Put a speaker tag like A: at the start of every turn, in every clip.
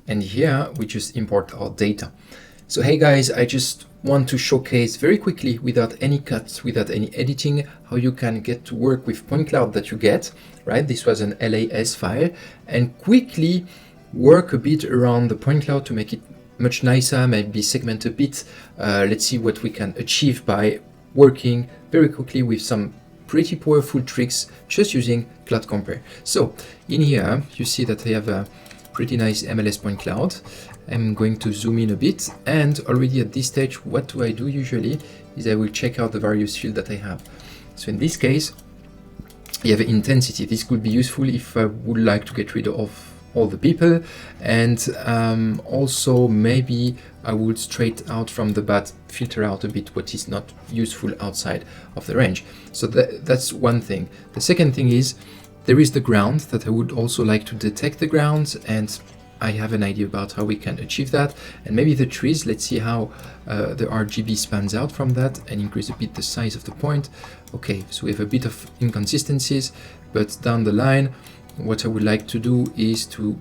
A: And here we just import our data. So hey guys, I just want to showcase very quickly, without any cuts, without any editing, how you can get to work with point cloud that you get, right? This was an LAS file, and quickly work a bit around the point cloud to make it much nicer, maybe segment a bit. Let's see what we can achieve by working very quickly with some pretty powerful tricks just using CloudCompare. So in here, you see that I have a pretty nice MLS point cloud. I'm going to zoom in a bit, and already at this stage, what do I do usually is I will check out the various fields that I have. So in this case, you have intensity. This could be useful if I would like to get rid of all the people, and also maybe I would straight out from the bat filter out a bit what is not useful outside of the range. So that's one thing. The second thing is there is the ground that I would also like to detect the ground, and I have an idea about how we can achieve that. And maybe the trees, let's see how the RGB spans out from that and increase a bit the size of the point. Okay, so we have a bit of inconsistencies, but down the line, what I would like to do is to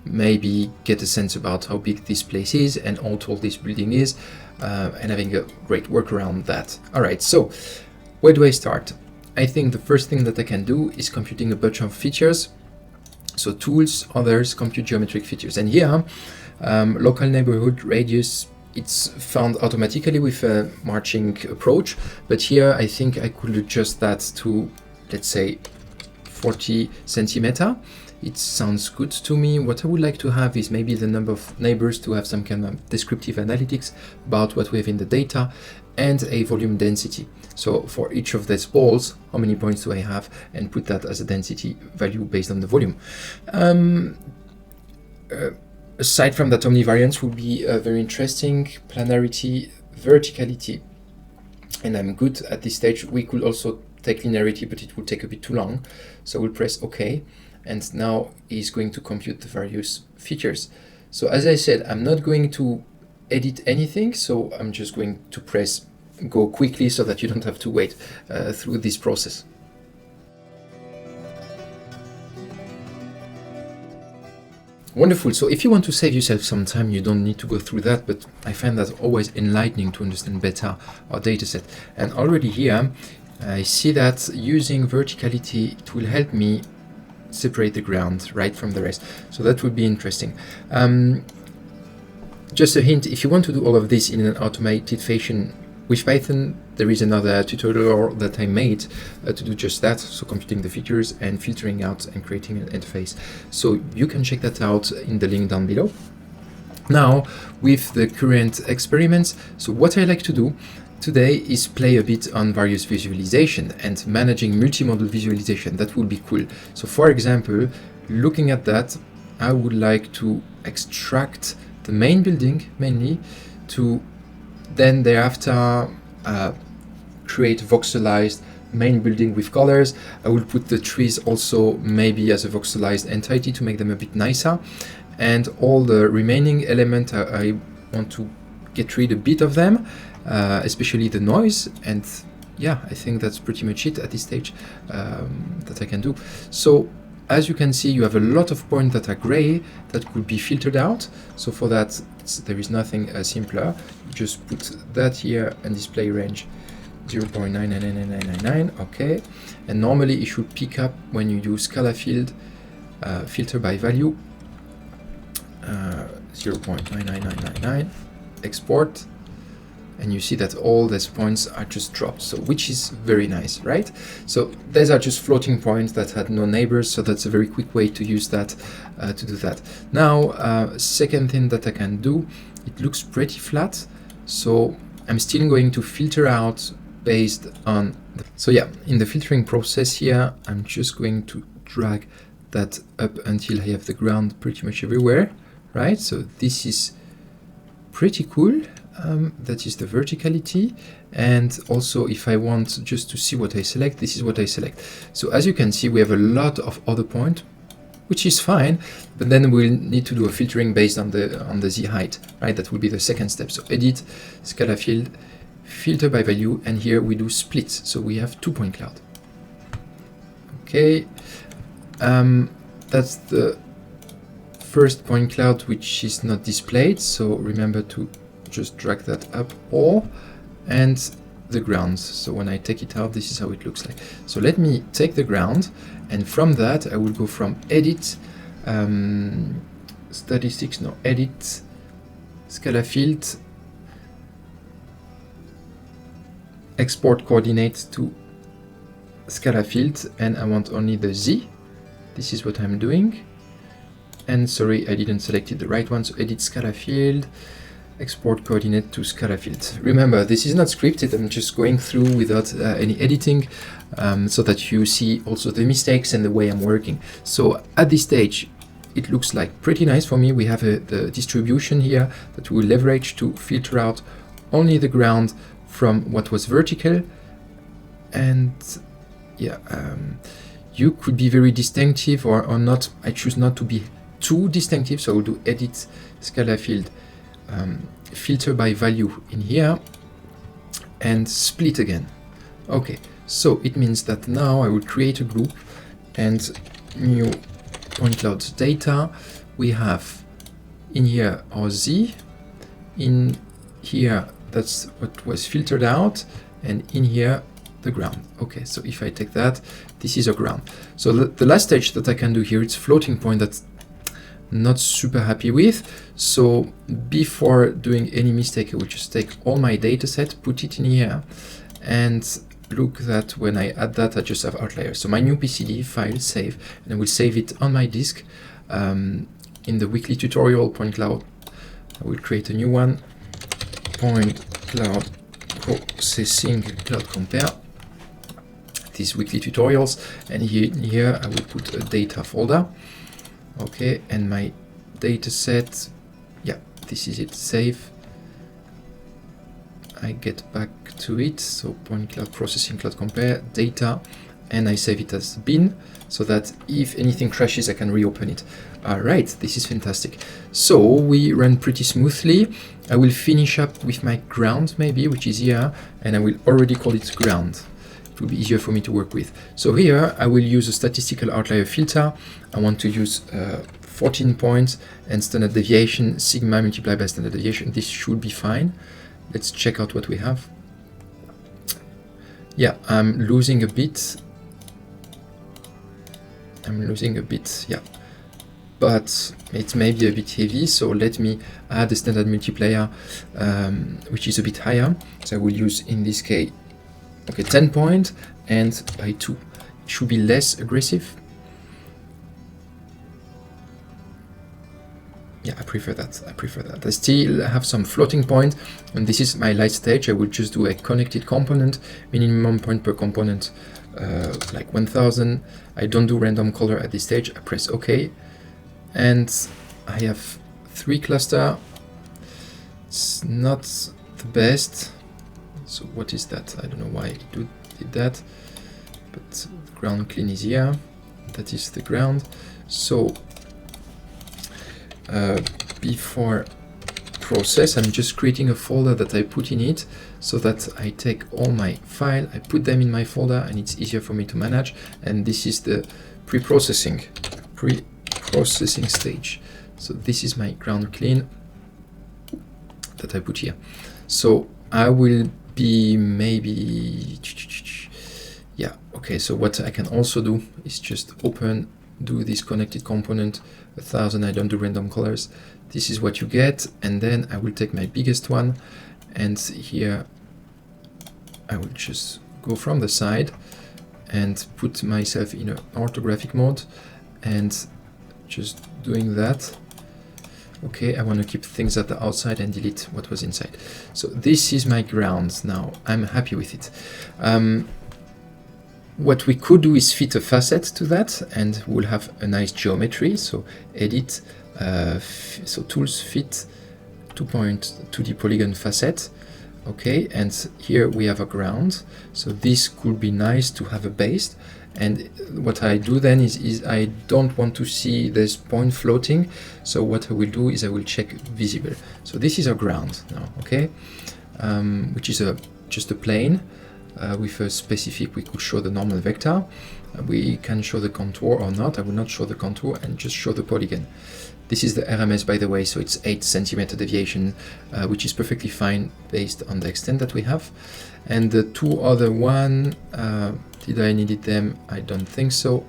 A: maybe get a sense about how big this place is and how tall this building is, and having a great work around that. All right, so where do I start? I think the first thing that I can do is computing a bunch of features. So tools, others, compute geometric features. And here, local neighborhood radius, it's found automatically with a marching approach. But here, I think I could adjust that to, let's say, 40 centimeter. It sounds good to me. What I would like to have is maybe the number of neighbors to have some kind of descriptive analytics about what we have in the data, and a volume density. So for each of these balls, how many points do I have, and put that as a density value based on the volume. Aside from that, omnivariance would be very interesting. Planarity, verticality, and I'm good at this stage. We could also take linearity, but it will take a bit too long. So we'll press OK, and now he's going to compute the various features. So as I said, I'm not going to edit anything, so I'm just going to press go quickly so that you don't have to wait through this process. Wonderful. So if you want to save yourself some time, you don't need to go through that, but I find that always enlightening to understand better our dataset. And already here, I see that using verticality, it will help me separate the ground right from the rest. So that would be interesting. Just a hint, if you want to do all of this in an automated fashion with Python, there is another tutorial that I made to do just that, so computing the features and filtering out and creating an interface. So you can check that out in the link down below. Now, with the current experiments, so what I like to do today is play a bit on various visualization and managing multimodal visualization. That would be cool. So for example, looking at that, I would like to extract the main building mainly, to then thereafter create voxelized main building with colors. I will put the trees also maybe as a voxelized entity to make them a bit nicer, and all the remaining elements I want to get rid a bit of them, especially the noise. And yeah, I think that's pretty much it at this stage that I can do. So as you can see, you have a lot of points that are gray that could be filtered out. So for that, there is nothing simpler. You just put that here and display range 0.99999. Okay, and normally it should pick up when you use scala field, filter by value, 0.99999, export, and you see that all these points are just dropped, so which is very nice, right? So these are just floating points that had no neighbors, so that's a very quick way to use that to do that. Now, second thing that I can do, it looks pretty flat, so I'm still going to filter out based on so yeah, in the filtering process here, I'm just going to drag that up until I have the ground pretty much everywhere, right? So this is pretty cool. That is the verticality. And also, if I want just to see what I select, this is what I select. So as you can see, we have a lot of other points, which is fine, but then we'll need to do a filtering based on the z height, right? That will be the second step. So edit, scala field, filter by value, and here we do splits. So we have 2-point cloud. Okay, that's the first point cloud which is not displayed, so remember to just drag that up, or and the ground. So when I take it out, this is how it looks like. So let me take the ground, and from that I will go from edit statistics, no, edit scala field, export coordinates to scala field, and I want only the Z. This is what I'm doing. And sorry, I didn't select it the right one. So edit scala field, export coordinate to scala field. Remember, this is not scripted. I'm just going through without any editing, so that you see also the mistakes and the way I'm working. So at this stage, it looks like pretty nice for me. We have the distribution here that we will leverage to filter out only the ground from what was vertical. And yeah, you could be very distinctive or not. I choose not to be too distinctive, so I will do edit scala field, filter by value in here, and split again. Okay, so it means that now I will create a group and new point cloud data. We have in here our Z, in here that's what was filtered out, and in here the ground. Okay, so if I take that, this is a ground. So the last stage that I can do here, it's floating point that's not super happy with. So before doing any mistake, I will just take all my data set, put it in here, and look that when I add that, I just have outliers. So my new PCD file, save, and I will save it on my disk. In the weekly tutorial point cloud, I will create a new one, point cloud processing CloudCompare, these weekly tutorials, and here I will put a data folder. Okay, and my data set, yeah, this is it, save. I get back to it, so point cloud processing CloudCompare data, and I save it as bin, so that if anything crashes, I can reopen it. All right, this is fantastic. So we run pretty smoothly. I will finish up with my ground maybe, which is here, and I will already call it ground. It will be easier for me to work with. So here I will use a statistical outlier filter. I want to use 14 points and standard deviation, sigma multiplied by standard deviation. This should be fine. Let's check out what we have. Yeah, I'm losing a bit. Yeah. But it may be a bit heavy, so let me add a standard multiplier, which is a bit higher. So I will use, in this case, okay, 10 points and by 2. It should be less aggressive. Yeah, I prefer that. I still have some floating point, and this is my light stage. I will just do a connected component, minimum point per component, like 1000. I don't do random color at this stage. I press OK, and I have 3 cluster. It's not the best. So what is that? I don't know why it did that, but ground clean is here. That is the ground. So before process, I'm just creating a folder that I put in it, so that I take all my file, I put them in my folder, and it's easier for me to manage. And this is the pre-processing stage. So this is my ground clean that I put here. So I will be maybe, yeah, okay, so what I can also do is just do this connected component 1000. I don't do random colors. This is what you get, and then I will take my biggest one, and here I will just go from the side and put myself in an orthographic mode, and just doing that. Okay, I want to keep things at the outside and delete what was inside. So this is my ground now. I'm happy with it. What we could do is fit a facet to that, and we'll have a nice geometry. So edit, so tools, fit 2.2D polygon facet. Okay, and here we have a ground. So this could be nice to have a base. And what I do then is I don't want to see this point floating. So what I will do is I will check visible. So this is our ground now, okay, which is just a plane with a specific. We could show the normal vector. We can show the contour or not. I will not show the contour and just show the polygon. This is the RMS, by the way, so it's 8 centimeter deviation, which is perfectly fine based on the extent that we have. And the two other one, did I needed them? I don't think so.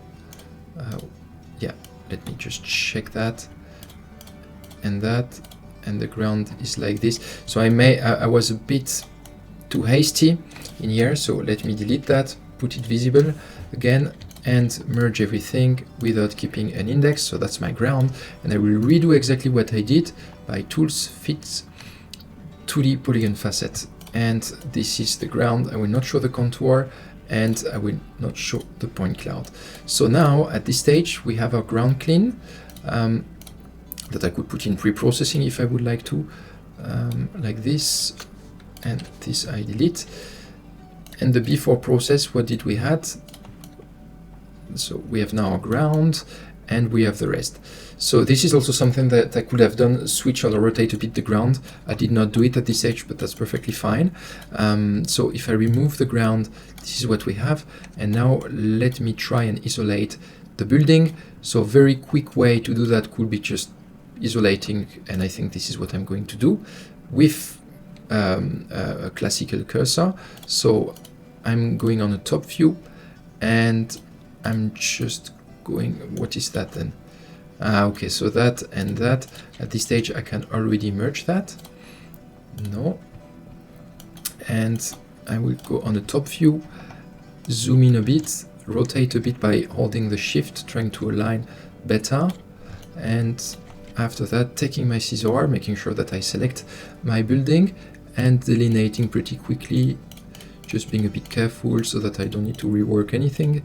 A: Yeah, let me just check that. And that, and the ground is like this. So I was a bit too hasty in here, so let me delete that, put it visible again, and merge everything without keeping an index. So that's my ground, and I will redo exactly what I did by Tools, Fits, 2D Polygon Facet, and this is the ground. I will not show the contour, and I will not show the point cloud. So now at this stage we have our ground clean, that I could put in pre-processing if I would like to, like this, and this I delete. And the before process, what did we had? So we have now our ground, and we have the rest. So this is also something that I could have done, switch or rotate a bit the ground. I did not do it at this stage, but that's perfectly fine. So if I remove the ground, this is what we have. And now let me try and isolate the building. So a very quick way to do that could be just isolating, and I think this is what I'm going to do with a classical cursor. So I'm going on a top view, and I'm just going, what is that then? Okay, so that and that. At this stage I can already merge that. No. And I will go on the top view, zoom in a bit, rotate a bit by holding the shift, trying to align better. And after that, taking my scissor, making sure that I select my building and delineating pretty quickly, just being a bit careful so that I don't need to rework anything.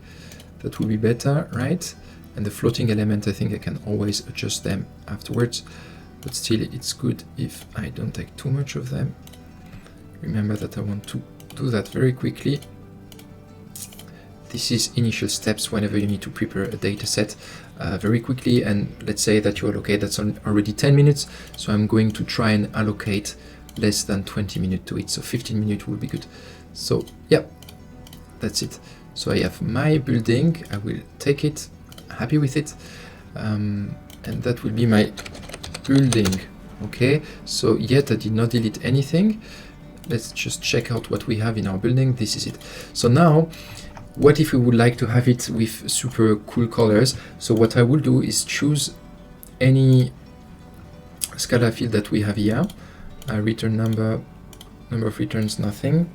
A: That will be better, right? And the floating element, I think I can always adjust them afterwards, but still it's good if I don't take too much of them. Remember that I want to do that very quickly. This is initial steps whenever you need to prepare a data set very quickly, and let's say that you allocate, that's already 10 minutes, so I'm going to try and allocate less than 20 minutes to it, so 15 minutes will be good. So yeah, that's it. So I have my building, I will take it, happy with it, and that will be my building. Okay, so yet I did not delete anything. Let's just check out what we have in our building. This is it. So now, what if we would like to have it with super cool colors? So what I will do is choose any scalar field that we have here. Return number of returns, nothing.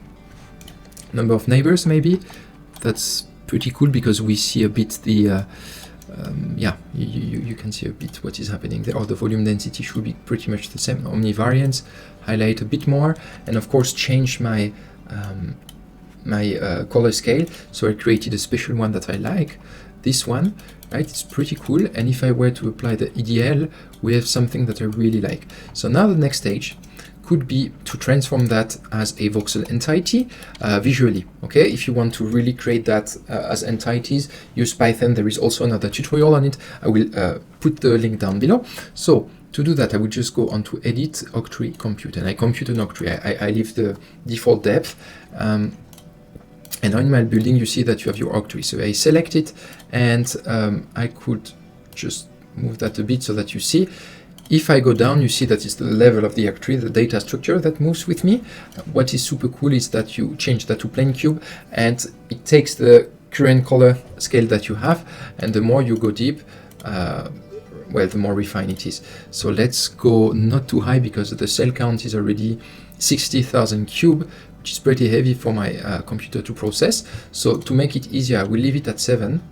A: Number of neighbors, maybe. That's pretty cool because we see a bit the, yeah, you can see a bit what is happening there. Or the volume density should be pretty much the same. Omnivariance, highlight a bit more, and of course change my color scale. So I created a special one that I like, this one, right? It's pretty cool. And if I were to apply the EDL, we have something that I really like. So now the next stage could be to transform that as a voxel entity visually. Okay, if you want to really create that as entities, use Python. There is also another tutorial on it. I will put the link down below. So to do that, I will just go on to Edit, Octree, Compute, and I compute an octree. I leave the default depth. And on my building, you see that you have your octree. So I select it, and I could just move that a bit so that you see. If I go down, you see that it's the level of the octree, the data structure that moves with me. What is super cool is that you change that to plain cube, and it takes the current color scale that you have, and the more you go deep, well, the more refined it is. So let's go not too high because the cell count is already 60,000 cube, which is pretty heavy for my computer to process. So to make it easier, I will leave it at 7,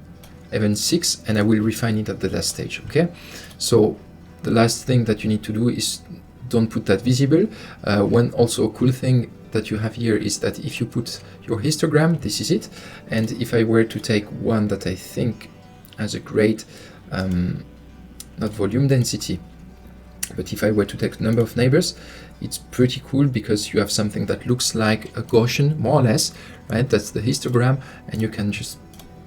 A: even 6, and I will refine it at the last stage, okay? So the last thing that you need to do is don't put that visible. One also cool thing that you have here is that if you put your histogram, this is it. And if I were to take one that I think has a great, not volume density, but if I were to take the number of neighbors, it's pretty cool because you have something that looks like a Gaussian, more or less, right? That's the histogram, and you can just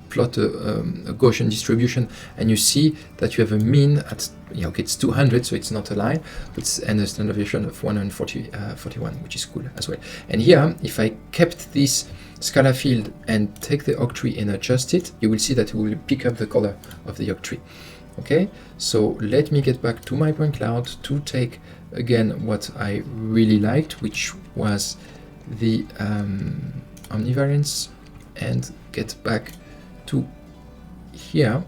A: plot a Gaussian distribution, and you see that you have a mean at, yeah, okay, it's 200, so it's not a line, but it's a standard deviation of 141, which is cool as well. And here, if I kept this scalar field and take the octree and adjust it, you will see that it will pick up the color of the octree. Okay, so let me get back to my point cloud to take again what I really liked, which was the omnivariance, and get back to here,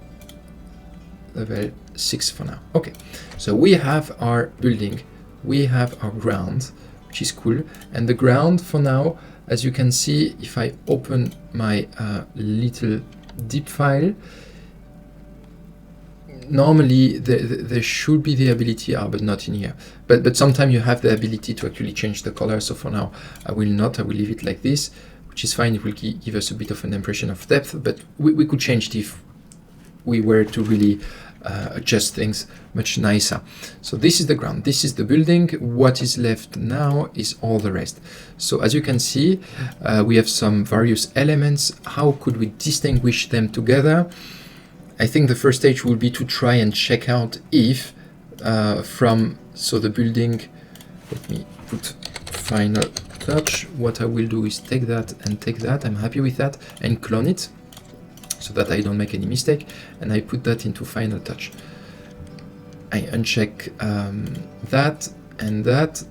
A: level 6 for now. Okay, so we have our building, we have our ground, which is cool, and the ground for now, as you can see, if I open my little deep file, normally there should be the ability, but not in here. But sometimes you have the ability to actually change the color. So for now, I will not. I will leave it like this, which is fine. It will give us a bit of an impression of depth, but we could change it if we were to really adjust things much nicer. So this is the ground. This is the building. What is left now is all the rest. So as you can see, we have some various elements. How could we distinguish them together? I think the first stage will be to try and check out if so the building, let me put final touch. What I will do is take that and take that. I'm happy with that, and clone it so that I don't make any mistake. And I put that into final touch. I uncheck that,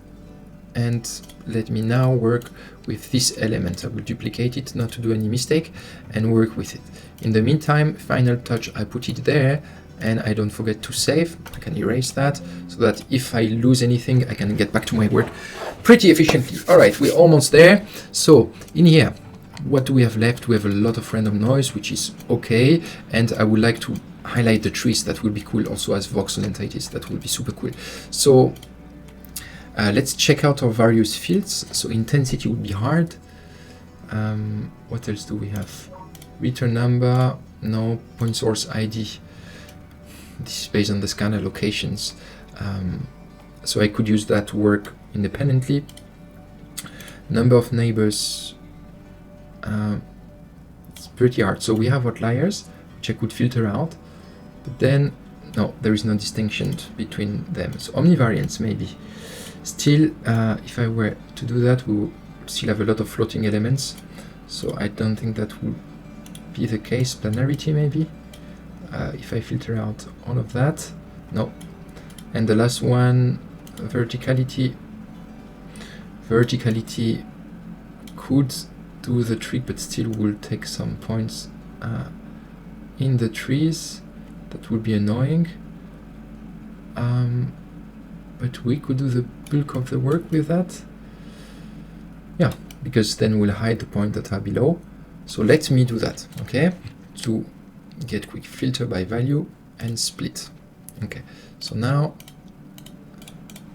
A: and let me now work with this element. I will duplicate it not to do any mistake and work with it. In the meantime, final touch, I put it there, and I don't forget to save. I can erase that so that if I lose anything, I can get back to my work pretty efficiently. All right, we're almost there. So in here, what do we have left? We have a lot of random noise, which is okay, and I would like to highlight the trees. That will be cool also as voxel entities. That will be super cool. So let's check out our various fields. So intensity would be hard. What else do we have? Return number, no. Point source ID. This is based on the scanner locations. So I could use that to work independently. Number of neighbors, it's pretty hard. So we have outliers, which I could filter out, but then no, there is no distinction between them. So omnivariance maybe. Still, if I were to do that, we will still have a lot of floating elements. So I don't think that would be the case. Planarity maybe. If I filter out all of that, no. And the last one, verticality. Verticality could do the trick, but still will take some points in the trees. That would be annoying. But we could do the bulk of the work with that. Yeah, because then we'll hide the points that are below. So let me do that, okay? To get quick filter by value and split. Okay, so now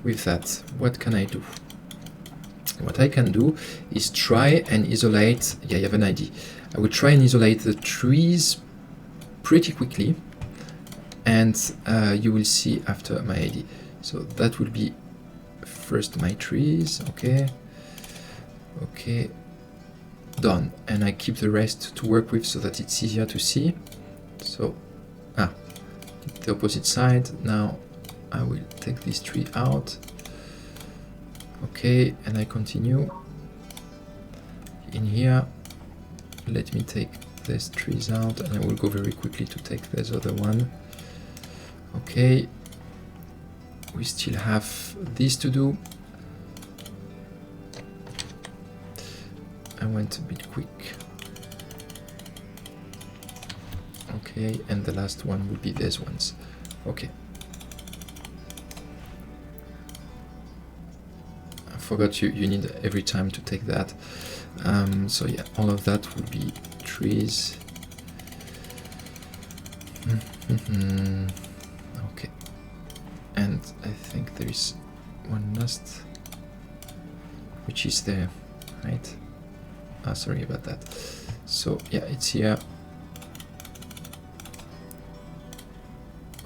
A: with that, what can I do? What I can do is try and isolate, yeah, you have an idea. I will try and isolate the trees pretty quickly, and you will see after my ID. So that will be first my trees, okay, okay, done. And I keep the rest to work with so that it's easier to see. So, the opposite side. Now I will take this tree out. Okay, and I continue. In here, let me take these trees out, and I will go very quickly to take this other one. Okay, we still have this to do. I went a bit quick. Okay, and the last one will be these ones. Okay. I forgot you need every time to take that. So yeah, all of that will be trees. Okay. And I think there is one last, which is there, right? Sorry about that. So yeah, it's here.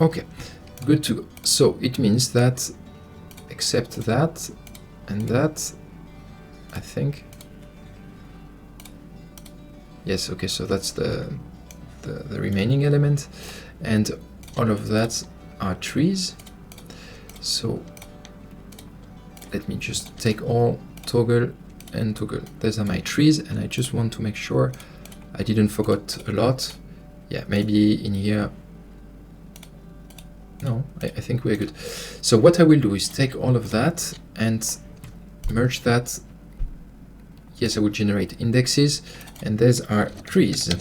A: Okay, good to go. So it means that, except that and that, I think. Yes, okay, so that's the remaining element, and all of that are trees. So let me just take all, toggle and toggle. Those are my trees, and I just want to make sure I didn't forget a lot. Yeah, maybe in here No, I think we're good. So what I will do is take all of that and merge that. Yes, I will generate indexes, and these are trees.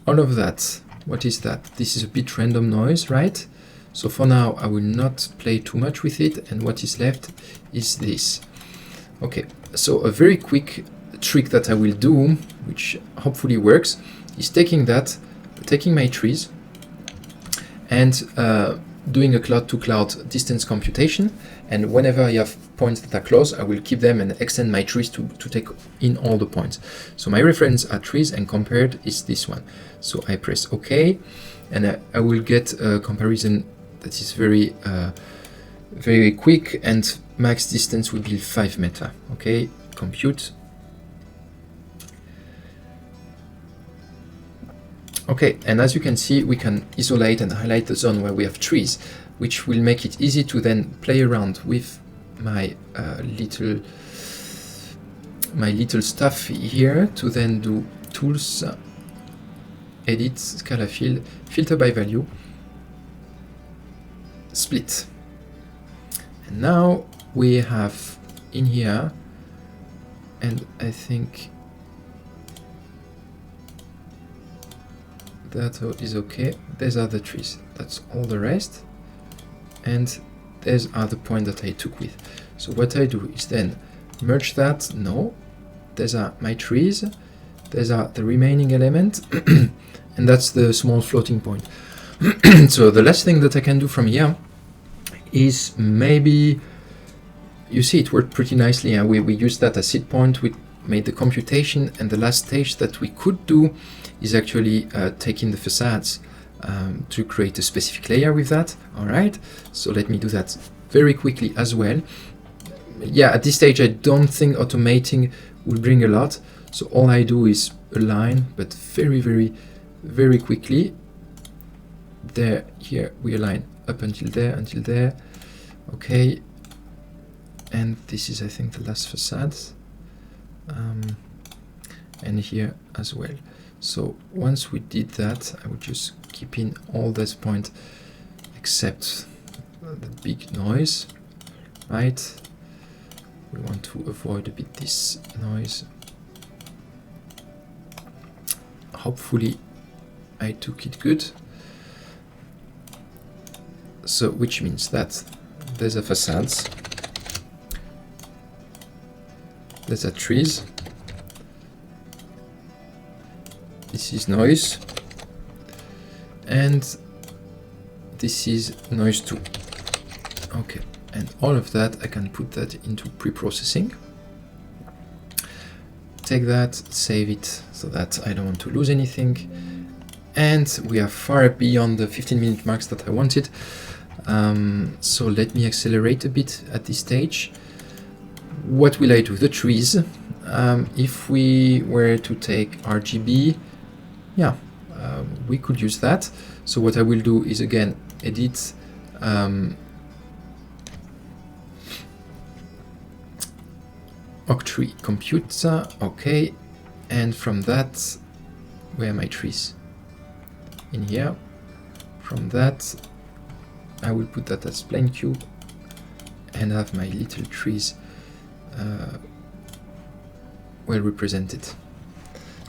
A: All of that, what is that? This is a bit random noise, right? So for now, I will not play too much with it, and what is left is this. Okay, so a very quick trick that I will do, which hopefully works, is taking my trees and doing a cloud-to-cloud distance computation, and whenever I have points that are close, I will keep them and extend my trees to take in all the points. So my reference are trees, and compared is this one. So I press OK, and I will get a comparison that is very very quick, and max distance will be 5 meters. Okay, compute. Okay, and as you can see, we can isolate and highlight the zone where we have trees, which will make it easy to then play around with my little stuff here to then do tools, edit, scala fill, filter by value, split. And now we have in here, and I think that is okay. These are the trees. That's all the rest. And these are the point that I took with. So what I do is then merge that. No, these are my trees. These are the remaining element. And that's the small floating point. So the last thing that I can do from here is maybe, you see it worked pretty nicely. We used that as seed point. We made the computation, and the last stage that we could do is actually taking the facades to create a specific layer with that. All right, so let me do that very quickly as well. Yeah, at this stage I don't think automating will bring a lot, so all I do is align, but very, very, very quickly. There, here we align up until there, okay, and this is, I think, the last facades, and here as well. So once we did that, I would just keep in all these points except the big noise, right? We want to avoid a bit this noise. Hopefully I took it good. So which means that there's a facades, there's a trees, this is noise, and this is noise too. Okay, and all of that I can put that into pre-processing. Take that, save it, so that I don't want to lose anything. And we are far beyond the 15-minute marks that I wanted. So let me accelerate a bit at this stage. What will I do? The trees. If we were to take RGB, yeah, we could use that. So what I will do is again edit octree computer, okay, and from that, where are my trees? In here. From that, I will put that as plain cube and have my little trees well represented.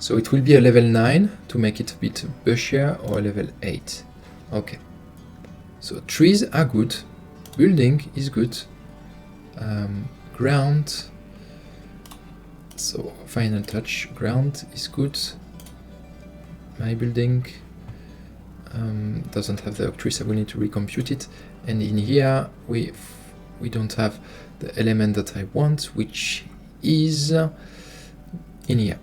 A: So it will be a level 9 to make it a bit bushier, or a level 8. Okay. So trees are good, building is good, ground, so final touch, ground is good. My building doesn't have the octree, so we need to recompute it. And in here we don't have the element that I want, which is in here.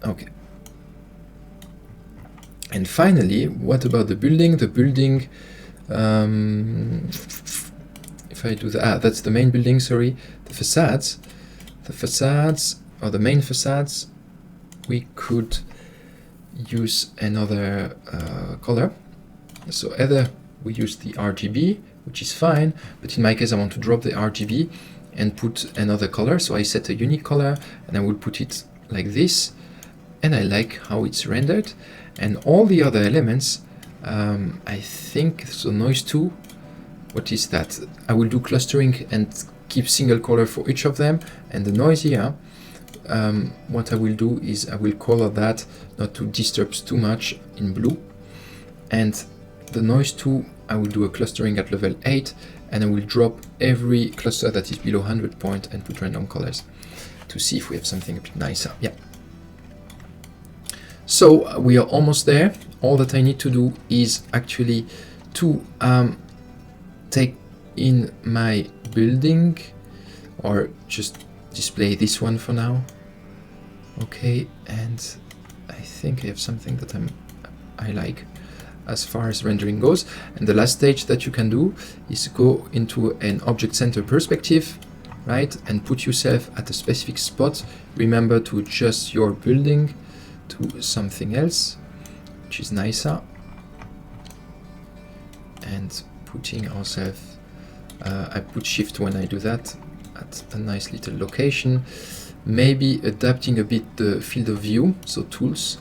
A: Okay. And finally, what about the building? The building, if I do that, that's the main building, sorry. The facades, or the main facades, we could use another color. So either we use the RGB, which is fine, but in my case I want to drop the RGB and put another color. So I set a unique color and I will put it like this, and I like how it's rendered. And all the other elements I think so. Noise 2, what is that? I will do clustering and keep single color for each of them. And the noise here, what I will do is I will color that not to disturb too much in blue. And the noise 2, I will do a clustering at level 8, and I will drop every cluster that is below 100 point and put random colors to see if we have something a bit nicer. Yeah. So we are almost there. All that I need to do is actually to take in my building, or just display this one for now. Okay, and I think I have something that I like as far as rendering goes. And the last stage that you can do is go into an object center perspective, right, and put yourself at a specific spot. Remember to adjust your building to something else which is nicer, and putting ourselves, I put shift when I do that, at a nice little location. Maybe adapting a bit the field of view, so tools,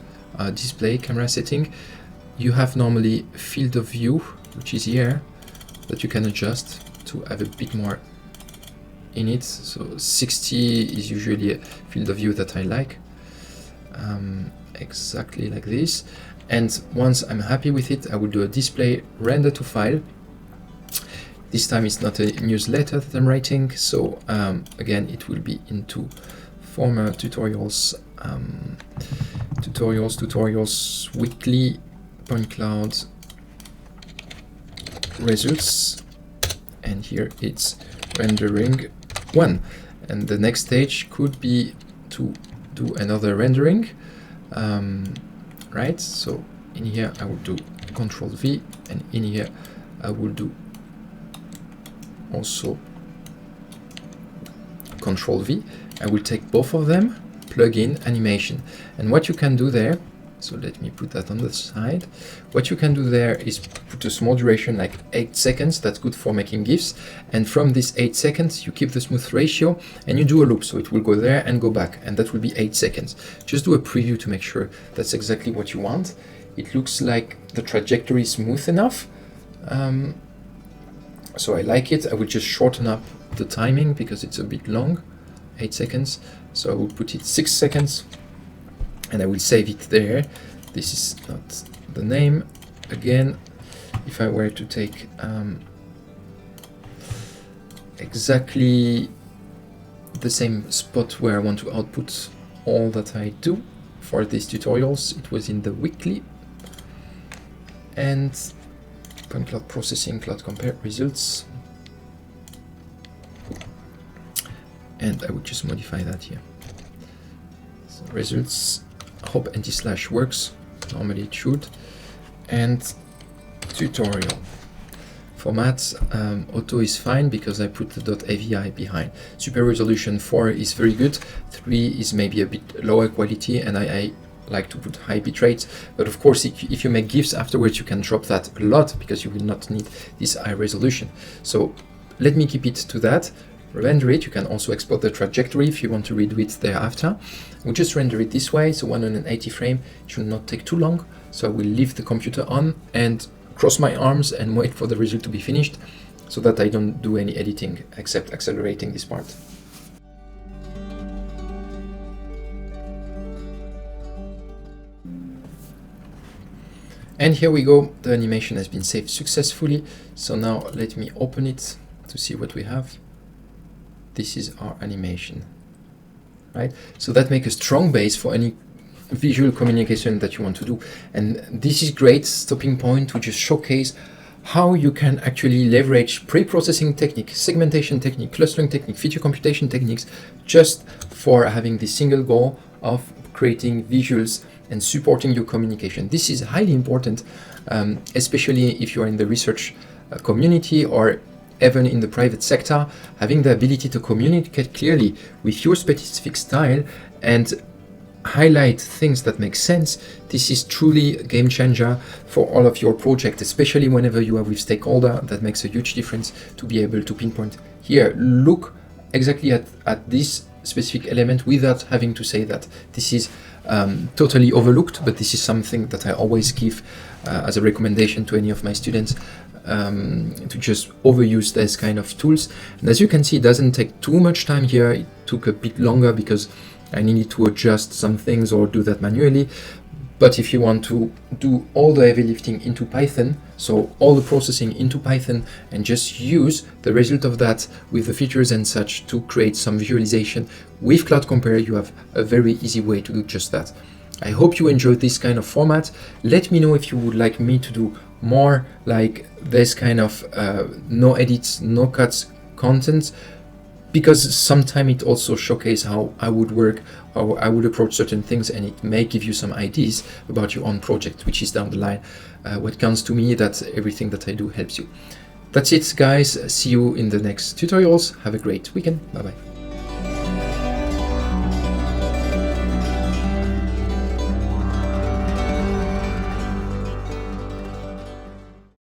A: display, camera setting. You have normally field of view, which is here, that you can adjust to have a bit more in it. So 60 is usually a field of view that I like, exactly like this. And once I'm happy with it, I will do a display render to file. This time it's not a newsletter that I'm writing, so again it will be into former tutorials, tutorials, weekly point cloud results, and here it's rendering 1. And the next stage could be to do another rendering, right? So in here I will do Control V, and in here I will do also Control V. I will take both of them, plug in animation, and what you can do there, so let me put that on the side. What you can do there is put a small duration like 8 seconds, that's good for making GIFs, and from this 8 seconds you keep the smooth ratio and you do a loop, so it will go there and go back, and that will be 8 seconds. Just do a preview to make sure that's exactly what you want. It looks like the trajectory is smooth enough, so I like it. I will just shorten up the timing because it's a bit long, 8 seconds, so I will put it 6 seconds. And I will save it there. This is not the name. Again, if I were to take exactly the same spot where I want to output all that I do for these tutorials, it was in the weekly. And point cloud processing, CloudCompare results. And I would just modify that here. So results. Hope anti-slash works, normally it should, and tutorial format, auto is fine because I put the .avi behind. Super resolution 4 is very good, 3 is maybe a bit lower quality, and I like to put high bit rates, but of course if you make GIFs afterwards you can drop that a lot because you will not need this high resolution. So let me keep it to that. Render it. You can also export the trajectory if you want to redo it thereafter. We'll just render it this way, so 180 frame. It should not take too long, so I will leave the computer on and cross my arms and wait for the result to be finished so that I don't do any editing except accelerating this part. And here we go, the animation has been saved successfully. So now let me open it to see what we have. This is our animation, right? So that makes a strong base for any visual communication that you want to do. And this is great stopping point to just showcase how you can actually leverage pre-processing technique, segmentation technique, clustering technique, feature computation techniques, just for having the single goal of creating visuals and supporting your communication. This is highly important, especially if you are in the research community or even in the private sector. Having the ability to communicate clearly with your specific style and highlight things that make sense, this is truly a game changer for all of your project, especially whenever you are with stakeholder. That makes a huge difference to be able to pinpoint here, look exactly at this specific element without having to say that. This is totally overlooked, but this is something that I always give as a recommendation to any of my students, to just overuse this kind of tools. And as you can see, it doesn't take too much time here. It took a bit longer because I needed to adjust some things or do that manually. But if you want to do all the heavy lifting into Python, so all the processing into Python, and just use the result of that with the features and such to create some visualization with CloudCompare, you have a very easy way to do just that. I hope you enjoyed this kind of format. Let me know if you would like me to do more like this kind of no edits, no cuts content, because sometimes it also showcases how I would work, how I would approach certain things, and it may give you some ideas about your own project, which is down the line. What counts to me, that everything that I do helps you. That's it, guys. See you in the next tutorials. Have a great weekend. Bye-bye.